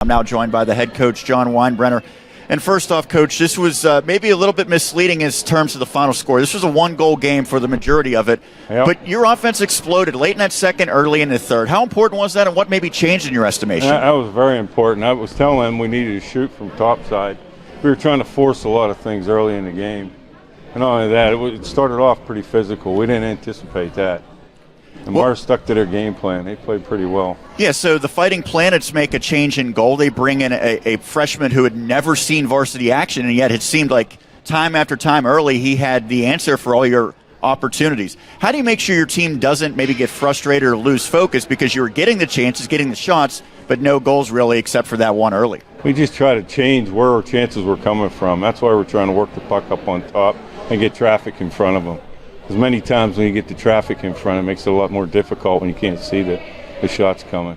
I'm now joined by the head coach, John Winebrenner. And first off, Coach, this was maybe a little bit misleading in terms of the final score. This was a one-goal game for the majority of it. Yep. But your offense exploded late in that second, early in the third. How important was that, and what maybe changed in your estimation? That was very important. I was telling them we needed to shoot from topside. We were trying to force a lot of things early in the game. And not only that, it started off pretty physical. We didn't anticipate that. And Mars stuck to their game plan. They played pretty well. Yeah, so the Fighting Planets make a change in goal. They bring in a freshman who had never seen varsity action, and yet it seemed like time after time early he had the answer for all your opportunities. How do you make sure your team doesn't maybe get frustrated or lose focus because you were getting the chances, getting the shots, but no goals really except for that one early? We just try to change where our chances were coming from. That's why we're trying to work the puck up on top and get traffic in front of them. Because many times when you get the traffic in front, it makes it a lot more difficult when you can't see the shots coming.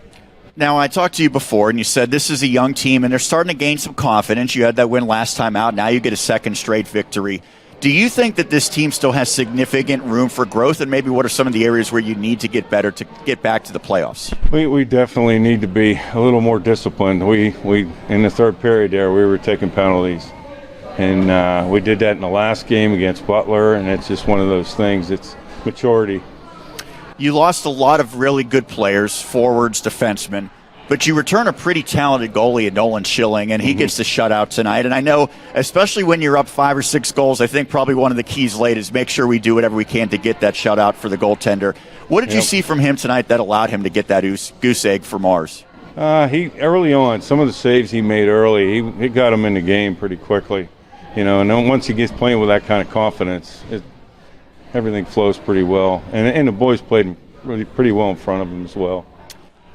Now, I talked to you before, and you said this is a young team, and they're starting to gain some confidence. You had that win last time out. Now you get a second straight victory. Do you think that this team still has significant room for growth, and maybe what are some of the areas where you need to get better to get back to the playoffs? We definitely need to be a little more disciplined. We in the third period there, we were taking penalties. And we did that in the last game against Butler, and it's just one of those things. It's maturity. You lost a lot of really good players, forwards, defensemen, but you return a pretty talented goalie in Nolan Schilling, and he gets the shutout tonight. And I know, especially when you're up 5 or 6 goals, I think probably one of the keys late is make sure we do whatever we can to get that shutout for the goaltender. What did you see from him tonight that allowed him to get that goose egg for Mars? He early on, some of the saves he made early, he got him in the game pretty quickly. You know, and then once he gets playing with that kind of confidence, everything flows pretty well. And the boys played really pretty well in front of him as well.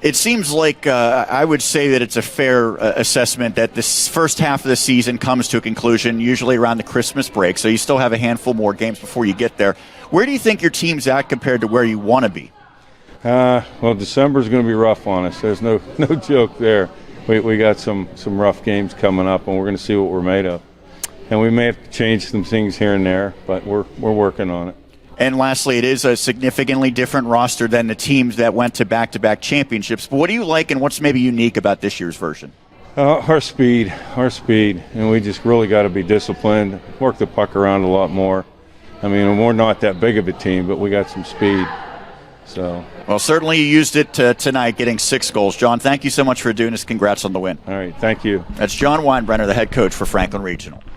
It seems like I would say that it's a fair assessment that this first half of the season comes to a conclusion, usually around the Christmas break, so you still have a handful more games before you get there. Where do you think your team's at compared to where you want to be? Well, December's going to be rough on us. There's no joke there. We got some rough games coming up, and we're going to see what we're made of. And we may have to change some things here and there, but we're working on it. And lastly, it is a significantly different roster than the teams that went to back-to-back championships. But what do you like and what's maybe unique about this year's version? Our speed. And we just really got to be disciplined, work the puck around a lot more. I mean, we're not that big of a team, but we got some speed. So. Well, certainly you used it tonight, getting 6 goals. John, thank you so much for doing this. Congrats on the win. All right, thank you. That's John Winebrenner, the head coach for Franklin Regional.